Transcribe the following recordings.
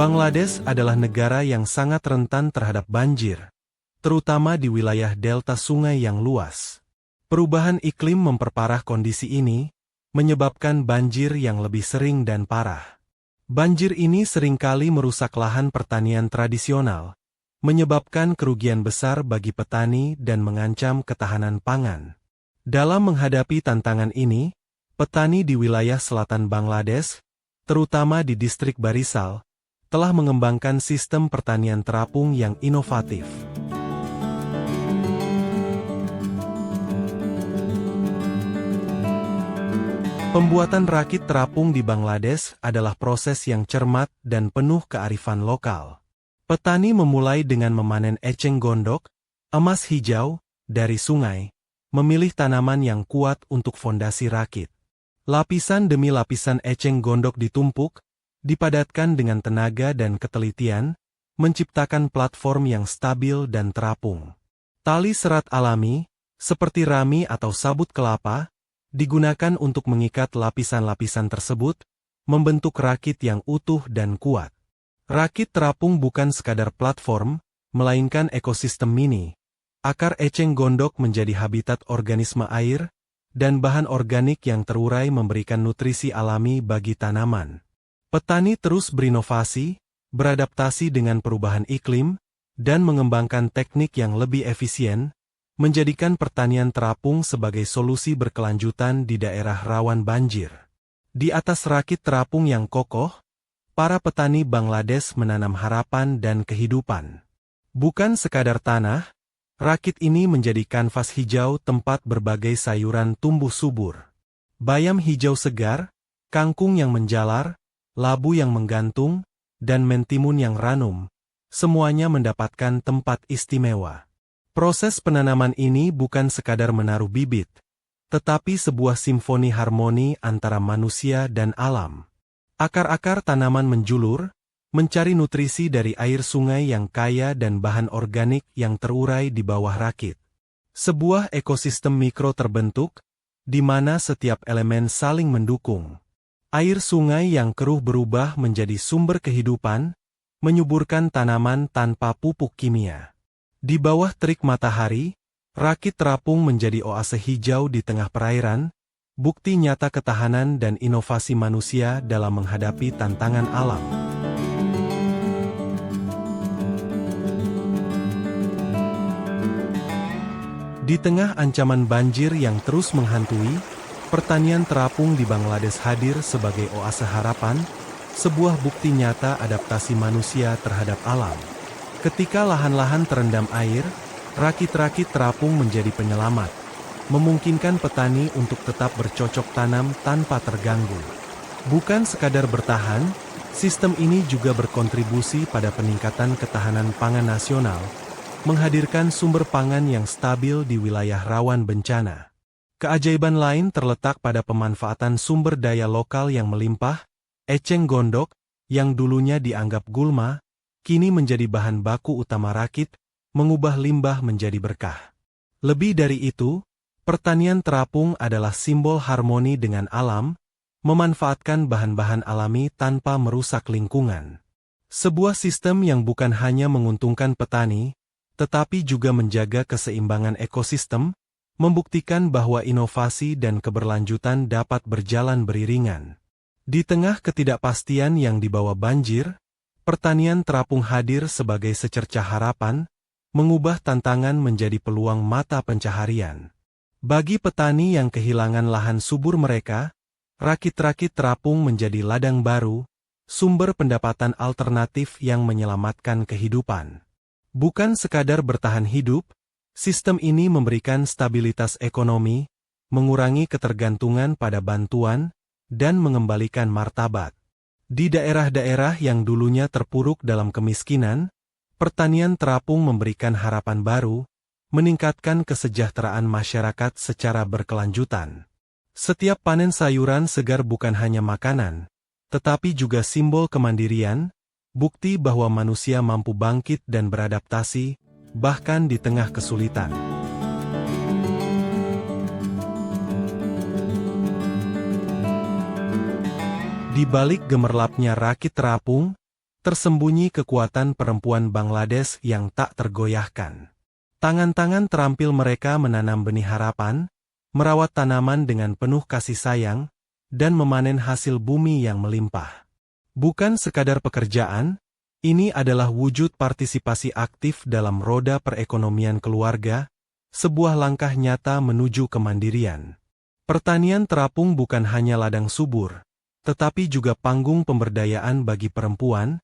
Bangladesh adalah negara yang sangat rentan terhadap banjir, terutama di wilayah delta sungai yang luas. Perubahan iklim memperparah kondisi ini, menyebabkan banjir yang lebih sering dan parah. Banjir ini seringkali merusak lahan pertanian tradisional, menyebabkan kerugian besar bagi petani dan mengancam ketahanan pangan. Dalam menghadapi tantangan ini, petani di wilayah selatan Bangladesh, terutama di distrik Barisal, telah mengembangkan sistem pertanian terapung yang inovatif. Pembuatan rakit terapung di Bangladesh adalah proses yang cermat dan penuh kearifan lokal. Petani memulai dengan memanen eceng gondok, emas hijau, dari sungai, memilih tanaman yang kuat untuk fondasi rakit. Lapisan demi lapisan eceng gondok ditumpuk, dipadatkan dengan tenaga dan ketelitian, menciptakan platform yang stabil dan terapung. Tali serat alami, seperti rami atau sabut kelapa, digunakan untuk mengikat lapisan-lapisan tersebut, membentuk rakit yang utuh dan kuat. Rakit terapung bukan sekadar platform, melainkan ekosistem mini. Akar eceng gondok menjadi habitat organisme air, dan bahan organik yang terurai memberikan nutrisi alami bagi tanaman. Petani terus berinovasi, beradaptasi dengan perubahan iklim, dan mengembangkan teknik yang lebih efisien, menjadikan pertanian terapung sebagai solusi berkelanjutan di daerah rawan banjir. Di atas rakit terapung yang kokoh, para petani Bangladesh menanam harapan dan kehidupan. Bukan sekadar tanah, rakit ini menjadi kanvas hijau tempat berbagai sayuran tumbuh subur. Bayam hijau segar, kangkung yang menjalar, labu yang menggantung, dan mentimun yang ranum, semuanya mendapatkan tempat istimewa. Proses penanaman ini bukan sekadar menaruh bibit, tetapi sebuah simfoni harmoni antara manusia dan alam. Akar-akar tanaman menjulur, mencari nutrisi dari air sungai yang kaya dan bahan organik yang terurai di bawah rakit. Sebuah ekosistem mikro terbentuk, di mana setiap elemen saling mendukung. Air sungai yang keruh berubah menjadi sumber kehidupan, menyuburkan tanaman tanpa pupuk kimia. Di bawah terik matahari, rakit terapung menjadi oase hijau di tengah perairan, bukti nyata ketahanan dan inovasi manusia dalam menghadapi tantangan alam. Di tengah ancaman banjir yang terus menghantui, pertanian terapung di Bangladesh hadir sebagai oase harapan, sebuah bukti nyata adaptasi manusia terhadap alam. Ketika lahan-lahan terendam air, rakit-rakit terapung menjadi penyelamat, memungkinkan petani untuk tetap bercocok tanam tanpa terganggu. Bukan sekadar bertahan, sistem ini juga berkontribusi pada peningkatan ketahanan pangan nasional, menghadirkan sumber pangan yang stabil di wilayah rawan bencana. Keajaiban lain terletak pada pemanfaatan sumber daya lokal yang melimpah. Eceng gondok, yang dulunya dianggap gulma, kini menjadi bahan baku utama rakit, mengubah limbah menjadi berkah. Lebih dari itu, pertanian terapung adalah simbol harmoni dengan alam, memanfaatkan bahan-bahan alami tanpa merusak lingkungan. Sebuah sistem yang bukan hanya menguntungkan petani, tetapi juga menjaga keseimbangan ekosistem, membuktikan bahwa inovasi dan keberlanjutan dapat berjalan beriringan. Di tengah ketidakpastian yang dibawa banjir, pertanian terapung hadir sebagai secercah harapan, mengubah tantangan menjadi peluang mata pencaharian. Bagi petani yang kehilangan lahan subur mereka, rakit-rakit terapung menjadi ladang baru, sumber pendapatan alternatif yang menyelamatkan kehidupan. Bukan sekadar bertahan hidup, sistem ini memberikan stabilitas ekonomi, mengurangi ketergantungan pada bantuan, dan mengembalikan martabat. Di daerah-daerah yang dulunya terpuruk dalam kemiskinan, pertanian terapung memberikan harapan baru, meningkatkan kesejahteraan masyarakat secara berkelanjutan. Setiap panen sayuran segar bukan hanya makanan, tetapi juga simbol kemandirian, bukti bahwa manusia mampu bangkit dan beradaptasi, bahkan di tengah kesulitan. Di balik gemerlapnya rakit terapung, Tersembunyi kekuatan perempuan Bangladesh yang tak tergoyahkan. Tangan-tangan terampil mereka menanam benih harapan, merawat tanaman dengan penuh kasih sayang, dan memanen hasil bumi yang melimpah. Bukan sekadar pekerjaan, ini adalah wujud partisipasi aktif dalam roda perekonomian keluarga, sebuah langkah nyata menuju kemandirian. Pertanian terapung bukan hanya ladang subur, tetapi juga panggung pemberdayaan bagi perempuan,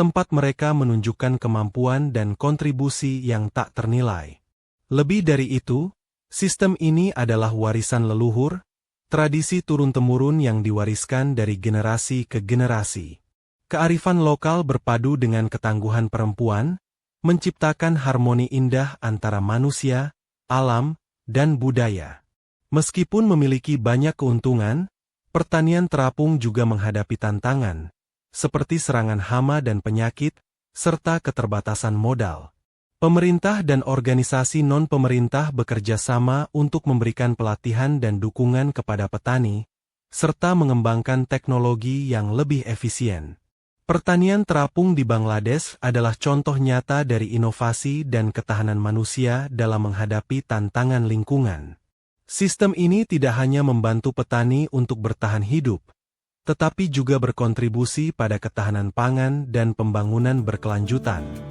tempat mereka menunjukkan kemampuan dan kontribusi yang tak ternilai. Lebih dari itu, sistem ini adalah warisan leluhur, tradisi turun-temurun yang diwariskan dari generasi ke generasi. Kearifan lokal berpadu dengan ketangguhan perempuan, menciptakan harmoni indah antara manusia, alam, dan budaya. Meskipun memiliki banyak keuntungan, pertanian terapung juga menghadapi tantangan, seperti serangan hama dan penyakit, serta keterbatasan modal. Pemerintah dan organisasi non-pemerintah bekerja sama untuk memberikan pelatihan dan dukungan kepada petani, serta mengembangkan teknologi yang lebih efisien. Pertanian terapung di Bangladesh adalah contoh nyata dari inovasi dan ketahanan manusia dalam menghadapi tantangan lingkungan. Sistem ini tidak hanya membantu petani untuk bertahan hidup, tetapi juga berkontribusi pada ketahanan pangan dan pembangunan berkelanjutan.